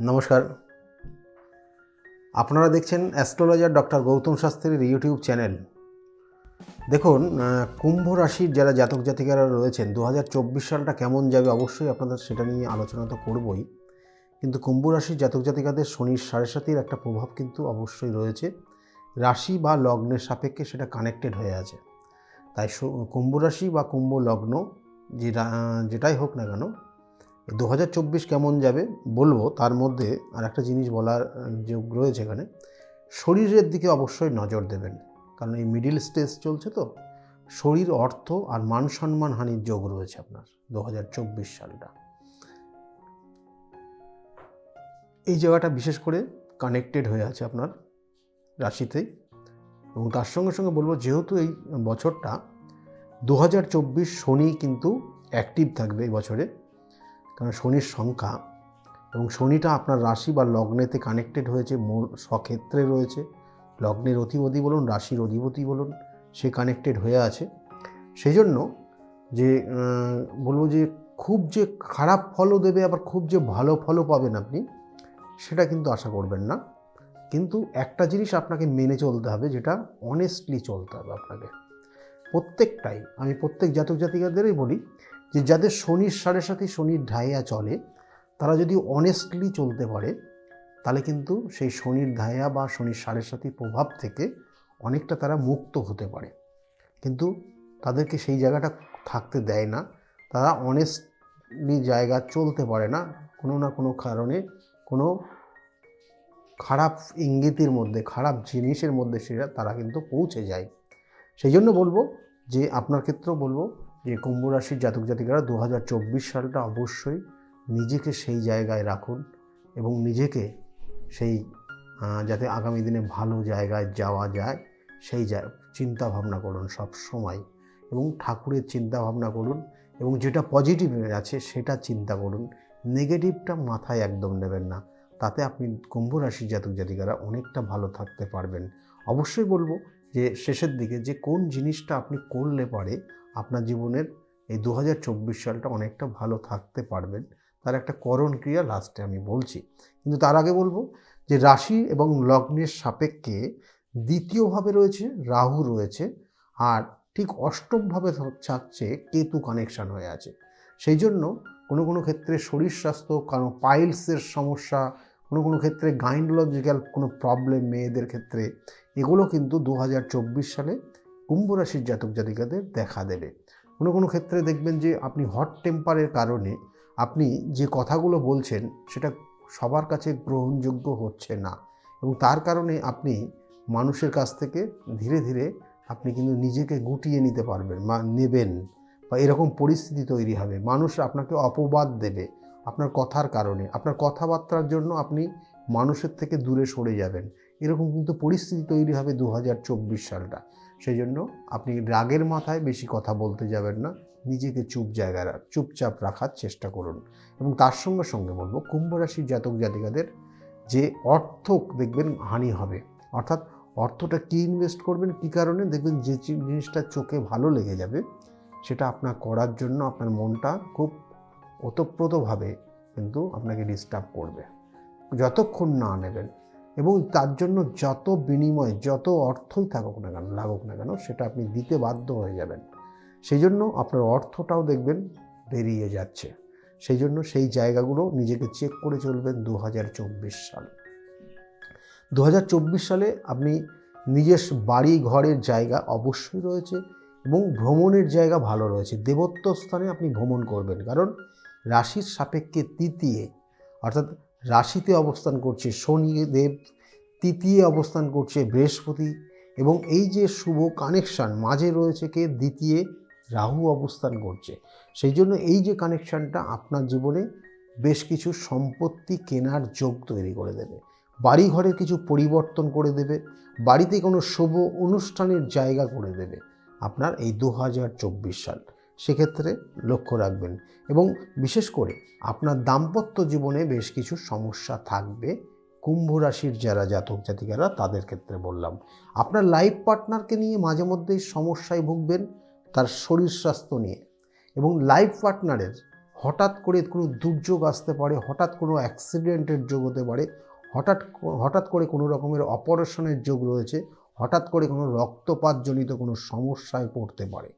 নমস্কার, আপনারা দেখছেন অ্যাস্ট্রোলজার ডক্টর গৌতম শাস্ত্রীর ইউটিউব চ্যানেল। দেখুন, কুম্ভ রাশির যারা জাতক জাতিকারা রয়েছেন 2024 সালটা কেমন যাবে অবশ্যই আপনাদের সেটা নিয়ে আলোচনা তো করবই, কিন্তু কুম্ভ রাশির জাতক জাতিকাদের শনির সাড়ে সাতির একটা প্রভাব কিন্তু অবশ্যই রয়েছে। রাশি বা লগ্নের সাপেক্ষে সেটা কানেক্টেড হয়ে আছে। তাই কুম্ভ রাশি বা কুম্ভ লগ্ন যেটাই হোক না কেন, 2024 কেমন যাবে বলবো, তার মধ্যে আর একটা জিনিস বলার যোগ রয়েছে এখানে। শরীরের দিকে অবশ্যই নজর দেবেন, কারণ এই মিডিল স্টেজ চলছে তো। শরীর, অর্থ আর মান সম্মান হানির যোগ রয়েছে আপনার 2024 সালটা। এই জায়গাটা বিশেষ করে কানেক্টেড হয়ে আছে আপনার রাশিতেই। এবং তার সঙ্গে সঙ্গে বলবো, যেহেতু এই বছরটা 2024 শনি কিন্তু অ্যাক্টিভ থাকবে এই বছরে, কারণ শনির সংখ্যা এবং শনিটা আপনার রাশি বা লগ্নেতে কানেক্টেড হয়েছে, মূল স্বক্ষেত্রে রয়েছে। লগ্নের অধিপতি বলুন, রাশির অধিপতি বলুন, সে কানেক্টেড হয়ে আছে। সেই জন্য যে বলবো যে খুব যে খারাপ ফলও দেবে আবার খুব যে ভালো ফলও পাবেন আপনি, সেটা কিন্তু আশা করবেন না। কিন্তু একটা জিনিস আপনাকে মেনে চলতে হবে, যেটা অনেস্টলি চলতে হবে আপনাকে প্রত্যেকটাই। আমি প্রত্যেক জাতক জাতিকাদেরই বলি যে যাদের শনির সাড়ে সাথে শনির ঢাইয়া চলে, তারা যদি অনেস্টলি চলতে পারে, তাহলে কিন্তু সেই শনির ঢাইয়া বা শনির সাড়ে সাতি প্রভাব থেকে অনেকটা তারা মুক্ত হতে পারে। কিন্তু তাদেরকে সেই জায়গাটা থাকতে দেয় না। তারা অনেস্টলি জায়গা চলতে পারে না, কোনো না কোনো কারণে, কোনো খারাপ ইঙ্গিতের মধ্যে, খারাপ জিনিসের মধ্যে তারা কিন্তু পৌঁছে যায়। সেই জন্য বলবো যে আপনার ক্ষেত্রেও বলবো যে কুম্ভ রাশির জাতক জাতিকারা 2024 সালটা অবশ্যই নিজেকে সেই জায়গায় রাখুন এবং নিজেকে সেই যাতে আগামী দিনে ভালো জায়গায় যাওয়া যায় সেই চিন্তা ভাবনা করুন সব সময়, এবং ঠাকুরের চিন্তা ভাবনা করুন, এবং যেটা পজিটিভ আছে সেটা চিন্তা করুন। নেগেটিভটা মাথায় একদম নেবেন না। তাতে আপনি কুম্ভ রাশির জাতক জাতিকারা অনেকটা ভালো থাকতে পারবেন। অবশ্যই বলবো যে শেষের দিকে যে কোন জিনিসটা আপনি করলে পারে আপনার জীবনের এই 2024 সালটা অনেকটা ভালো থাকতে পারবেন, তার একটা করণ ক্রিয়া লাস্টে আমি বলছি। কিন্তু তার আগে বলবো যে রাশি এবং লগ্নের সাপেক্ষে দ্বিতীয়ভাবে রয়েছে রাহু রয়েছে, আর ঠিক অষ্টমভাবে থাকছে কেতু কানেকশান হয়ে আছে। সেই জন্য কোনো কোনো ক্ষেত্রে শরীর স্বাস্থ্য, কারণ পাইলসের সমস্যা, কোনো কোনো ক্ষেত্রে গাইনোলজিক্যাল কোনো প্রবলেম মেয়েদের ক্ষেত্রে, এগুলো কিন্তু 2024 সালে কুম্ভ রাশির জাতক জাতিকাদের দেখা দেবে। কোনো কোনো ক্ষেত্রে দেখবেন যে আপনি হট টেম্পারের কারণে আপনি যে কথাগুলো বলছেন সেটা সবার কাছে গ্রহণযোগ্য হচ্ছে না, এবং তার কারণে আপনি মানুষের কাছ থেকে ধীরে ধীরে আপনি কিন্তু নিজেকে গুটিয়ে নিতে পারবেন বা নেবেন, বা এরকম পরিস্থিতি তৈরি হবে। মানুষ আপনাকে অপবাদ দেবে আপনার কথার কারণে, আপনার কথাবার্তার জন্য আপনি মানুষের থেকে দূরে সরে যাবেন। এরকম কিন্তু পরিস্থিতি তৈরি হবে 2024 সালটা। সেই জন্য আপনি রাগের মাথায় বেশি কথা বলতে যাবেন না, নিজেকে চুপচাপ রাখার চেষ্টা করুন। এবং তার সঙ্গে সঙ্গে বলবো কুম্ভ রাশির জাতক জাতিকাদের যে অর্থ দেখবেন হানি হবে, অর্থাৎ অর্থটা কী ইনভেস্ট করবেন, কী কারণে দেখবেন যে জিনিসটা চোখে ভালো লেগে যাবে সেটা আপনার করার জন্য আপনার মনটা খুব ওতপ্রোতভাবে কিন্তু আপনাকে ডিস্টার্ব করবে যতক্ষণ না নেবেন। এবং তার জন্য যত বিনিময়, যত অর্থই লাগুক না কেন সেটা আপনি দিতে বাধ্য হয়ে যাবেন। সেই জন্য আপনার অর্থটাও দেখবেন বেরিয়ে যাচ্ছে। সেই জন্য সেই জায়গাগুলো নিজেকে চেক করে চলবেন 2024 সাল। 2024 সালে আপনি নিজস্ব বাড়ি ঘরের জায়গা অবশ্যই রয়েছে, এবং ভ্রমণের জায়গা ভালো রয়েছে। দেবত্ব স্থানে আপনি ভ্রমণ করবেন, কারণ রাশির সাপেক্ষে তৃতীয়, অর্থাৎ রাশিতে অবস্থান করছে শনিদেব, তৃতীয় অবস্থান করছে বৃহস্পতি, এবং এই যে শুভ কানেকশান মাঝে রয়েছে কে, দ্বিতীয় রাহু অবস্থান করছে। সেই জন্য এই যে কানেকশানটা আপনার জীবনে বেশ কিছু সম্পত্তি কেনার যোগ তৈরি করে দেবে, বাড়ি ঘরের কিছু পরিবর্তন করে দেবে, বাড়িতে কোনো শুভ অনুষ্ঠানের জায়গা করে দেবে আপনার এই 2024 সাল। সেক্ষেত্রে লক্ষ্য রাখবেন। এবং বিশেষ করে আপনার দাম্পত্য জীবনে বেশ কিছু সমস্যা থাকবে। কুম্ভ রাশির যারা জাতক জাতিকারা তাদের ক্ষেত্রে বললাম, আপনার লাইফ পার্টনারকে নিয়ে মাঝে মধ্যেই সমস্যায় ভুগবেন, তার শরীর স্বাস্থ্য নিয়ে। এবং লাইফ পার্টনারের হঠাৎ করে কোনো দুর্যোগ আসতে পারে, হঠাৎ কোনো অ্যাক্সিডেন্টের যোগ হতে পারে, হঠাৎ করে কোনো রকমের অপারেশনের যোগ রয়েছে, হঠাৎ করে কোনো রক্তপাতজনিত কোনো সমস্যায় পড়তে পারে।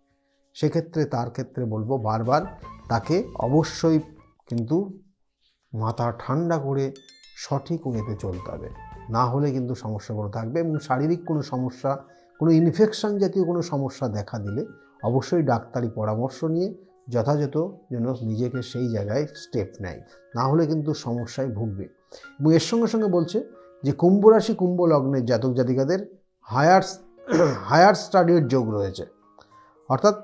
সেক্ষেত্রে তার ক্ষেত্রে বলবো বারবার তাকে অবশ্যই কিন্তু মাথা ঠান্ডা করে সঠিক ওয়েতে চলতে হবে, না হলে কিন্তু সমস্যাগুলো থাকবে। এবং শারীরিক কোনো সমস্যা, কোনো ইনফেকশন জাতীয় কোনো সমস্যা দেখা দিলে অবশ্যই ডাক্তারি পরামর্শ নিয়ে যথাযথ যেন নিজেকে সেই জায়গায় স্টেপ নেয়, না হলে কিন্তু সমস্যায় ভুগবে। এবং এর সঙ্গে সঙ্গে বলছে যে কুম্ভ রাশি কুম্ভ লগ্নের জাতক জাতিকাদের হায়ার স্টাডির যোগ রয়েছে, অর্থাৎ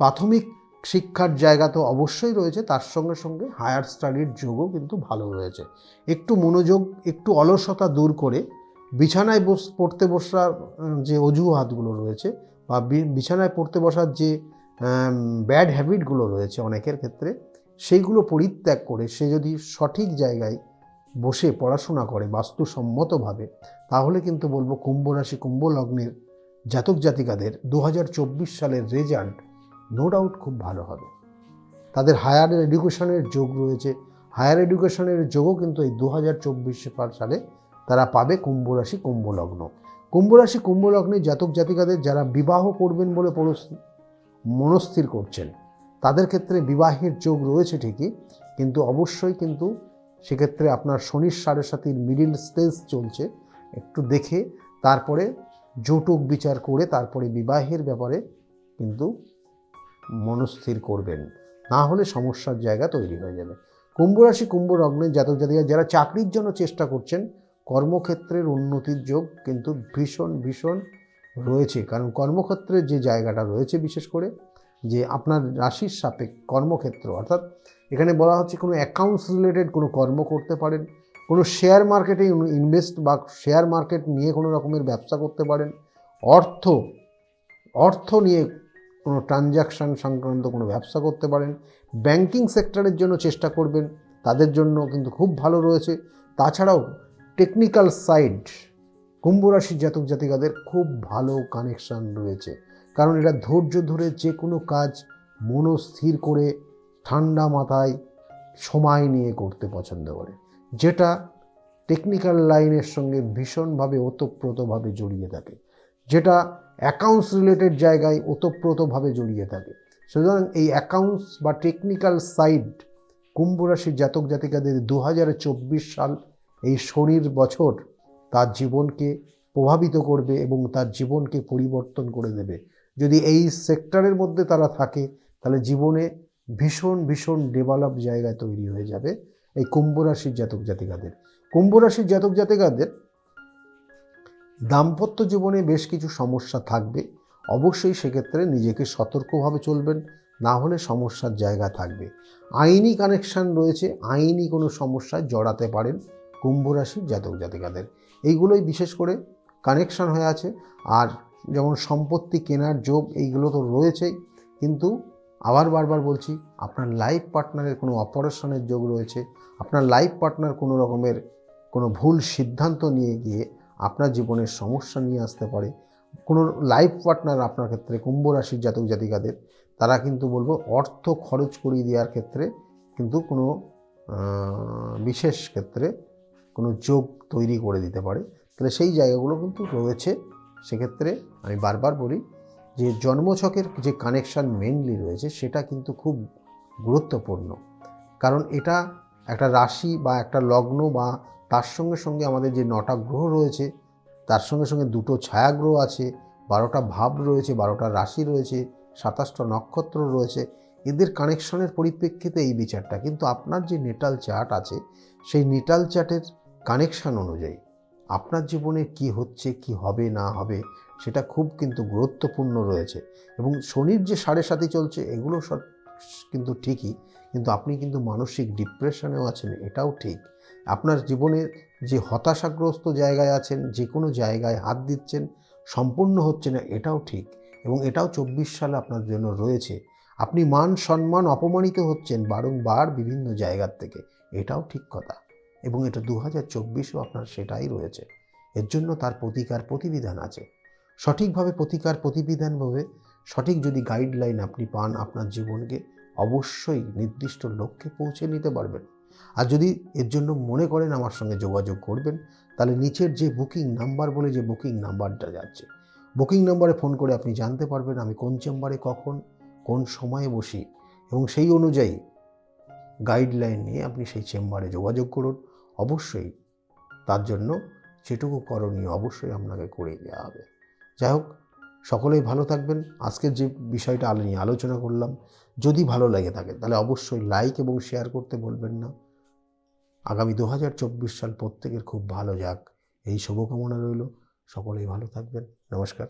প্রাথমিক শিক্ষার জায়গা তো অবশ্যই রয়েছে, তার সঙ্গে সঙ্গে হায়ার স্টাডির যোগও কিন্তু ভালো রয়েছে। একটু মনোযোগ, একটু অলসতা দূর করে বিছানায় পড়তে বসার যে অজুহাতগুলো রয়েছে বা বিছানায় পড়তে বসার যে ব্যাড হ্যাবিটগুলো রয়েছে অনেকের ক্ষেত্রে, সেইগুলো পরিত্যাগ করে সে যদি সঠিক জায়গায় বসে পড়াশোনা করে বাস্তুসম্মতভাবে, তাহলে কিন্তু বলবো কুম্ভ রাশি কুম্ভ লগ্নের জাতক জাতিকাদের 2024 সালের রেজাল্ট নো ডাউট খুব ভালো হবে। তাদের হায়ার এডুকেশনের যোগ রয়েছে, হায়ার এডুকেশনের যোগও কিন্তু এই 2024 সালে তারা পাবে কুম্ভ রাশি কুম্ভ লগ্ন। কুম্ভ রাশি কুম্ভ লগ্নের জাতক জাতিকাদের যারা বিবাহ করবেন বলে মনস্থির করছেন, তাদের ক্ষেত্রে বিবাহের যোগ রয়েছে ঠিকই, কিন্তু অবশ্যই কিন্তু সেক্ষেত্রে আপনার শনির 7.5 মিডিল স্টেজ চলছে, একটু দেখে তারপরে যৌতুক বিচার করে তারপরে বিবাহের ব্যাপারে কিন্তু মনস্থির করবেন, না হলে সমস্যার জায়গা তৈরি হয়ে যাবে। কুম্ভ রাশি কুম্ভ লগ্নের জাতক জাতিকা যারা চাকরির জন্য চেষ্টা করছেন, কর্মক্ষেত্রের উন্নতির যোগ কিন্তু ভীষণ রয়েছে। কারণ কর্মক্ষেত্রের যে জায়গাটা রয়েছে, বিশেষ করে যে আপনার রাশির সাপেক্ষ কর্মক্ষেত্র, অর্থাৎ এখানে বলা হচ্ছে কোনো অ্যাকাউন্টস রিলেটেড কোনো কর্ম করতে পারেন, কোনো শেয়ার মার্কেটে ইনভেস্ট বা শেয়ার মার্কেট নিয়ে কোনো রকমের ব্যবসা করতে পারেন, অর্থ নিয়ে কোনো ট্রানজ্যাকশান সংক্রান্ত কোনো ব্যবসা করতে পারেন, ব্যাংকিং সেক্টরের জন্য চেষ্টা করবেন, তাদের জন্য কিন্তু খুব ভালো রয়েছে। তাছাড়াও টেকনিক্যাল সাইড কুম্ভ রাশির জাতক জাতিকাদের খুব ভালো কানেকশান রয়েছে, কারণ এরা ধৈর্য ধরে যে কোনো কাজ মনস্থির করে ঠান্ডা মাথায় সময় নিয়ে করতে পছন্দ করে, যেটা টেকনিক্যাল লাইনের সঙ্গে ভীষণভাবে ওতপ্রোতভাবে জড়িয়ে থাকে, যেটা অ্যাকাউন্টস রিলেটেড জায়গায় ওতপ্রোতভাবে জড়িয়ে থাকে। সুতরাং এই অ্যাকাউন্টস বা টেকনিক্যাল সাইড কুম্ভ রাশির জাতক জাতিকাদের 2024 সাল এই শনির বছর তার জীবনকে প্রভাবিত করবে এবং তার জীবনকে পরিবর্তন করে দেবে। যদি এই সেক্টরের মধ্যে তারা থাকে, তাহলে জীবনে ভীষণ ডেভেলপ জায়গায় তৈরি হয়ে যাবে এই কুম্ভ রাশির জাতক জাতিকাদের। কুম্ভ রাশির জাতক জাতিকাদের দাম্পত্য জীবনে বেশ কিছু সমস্যা থাকবে, অবশ্যই সেক্ষেত্রে নিজেকে সতর্কভাবে চলবেন, না হলে সমস্যার জায়গা থাকবে। আইনি কানেকশান রয়েছে, আইনি কোনো সমস্যায় জড়াতে পারেন কুম্ভ রাশির জাতক জাতিকাদের, এইগুলোই বিশেষ করে কানেকশান হয়ে আছে। আর যেমন সম্পত্তি কেনার যোগ এইগুলো তো রয়েছেই, কিন্তু আবার বারবার বলছি, আপনার লাইফ পার্টনারের কোনো অপারেশনের যোগ রয়েছে, আপনার লাইফ পার্টনার কোনো রকমের কোনো ভুল সিদ্ধান্ত নিয়ে গিয়ে আপনার জীবনের সমস্যা নিয়ে আসতে পারে। কোনো লাইফ পার্টনার আপনার ক্ষেত্রে কুম্ভ রাশির জাতক জাতিকাদের তারা কিন্তু বলবো অর্থ খরচ করিয়ে দেওয়ার ক্ষেত্রে কিন্তু কোনো বিশেষ ক্ষেত্রে কোনো যোগ তৈরি করে দিতে পারে, তাহলে সেই জায়গাগুলো কিন্তু রয়েছে। সেক্ষেত্রে আমি বারবার বলি যে জন্মছকের যে কানেকশান মেনলি রয়েছে সেটা কিন্তু খুব গুরুত্বপূর্ণ, কারণ এটা একটা রাশি বা একটা লগ্ন বা তার সঙ্গে সঙ্গে আমাদের যে 9টা গ্রহ রয়েছে, তার সঙ্গে সঙ্গে 2টো ছায়াগ্রহ আছে, 12টা ভাব রয়েছে, 12টা রাশি রয়েছে, 27টা নক্ষত্র রয়েছে, এদের কানেকশনের পরিপ্রেক্ষিতে এই বিচারটা। কিন্তু আপনার যে নেটাল চার্ট আছে, সেই নেটাল চার্টের কানেকশান অনুযায়ী আপনার জীবনে কি হচ্ছে, কি হবে না হবে, সেটা খুব কিন্তু গুরুত্বপূর্ণ রয়েছে। এবং শনির যে 7.5 চলছে, এগুলো সব কিন্তু ঠিকই, কিন্তু আপনি কিন্তু মানসিক ডিপ্রেশনেও আছেন, এটাও ঠিক। আপনার জীবনের যে হতাশাগ্রস্ত জায়গায় আছেন, যে কোনো জায়গায় হাত দিচ্ছেন, সম্পূর্ণ হচ্ছে না, এটাও ঠিক। এবং এটাও 24 সালে আপনার জন্য রয়েছে। আপনি মান সম্মান অপমানিত হচ্ছেন বারংবার বিভিন্ন জায়গার থেকে, এটাও ঠিক কথা। এবং এটা 2024-এও আপনার সেটাই রয়েছে। এর জন্য তার প্রতিকার প্রতিবিধান আছে। সঠিকভাবে প্রতিকার প্রতিবিধানভাবে সঠিক যদি গাইডলাইন আপনি পান আপনার জীবনকে, অবশ্যই নির্দিষ্ট লক্ষ্যে পৌঁছে নিতে পারবেন। আর যদি এর জন্য মনে করেন আমার সঙ্গে যোগাযোগ করবেন, তাহলে নিচের যে বুকিং নাম্বার বলে যে বুকিং নাম্বারটা যাচ্ছে, বুকিং নাম্বারে ফোন করে আপনি জানতে পারবেন আমি কোন চেম্বারে কখন কোন সময়ে বসি, এবং সেই অনুযায়ী গাইডলাইন নিয়ে আপনি সেই চেম্বারে যোগাযোগ করুন। অবশ্যই তার জন্য যেটুকু করণীয় অবশ্যই আপনাকে করে দেওয়া হবে। যাই হোক, সকলেই ভালো থাকবেন। আজকের যে বিষয়টা নিয়ে আলোচনা করলাম, যদি ভালো লেগে থাকে তাহলে অবশ্যই লাইক এবং শেয়ার করতে বলবেন না। আগামী 2024 সাল প্রত্যেকের খুব ভালো যাক, এই শুভকামনা রইল। সকলেই ভালো থাকবেন। নমস্কার।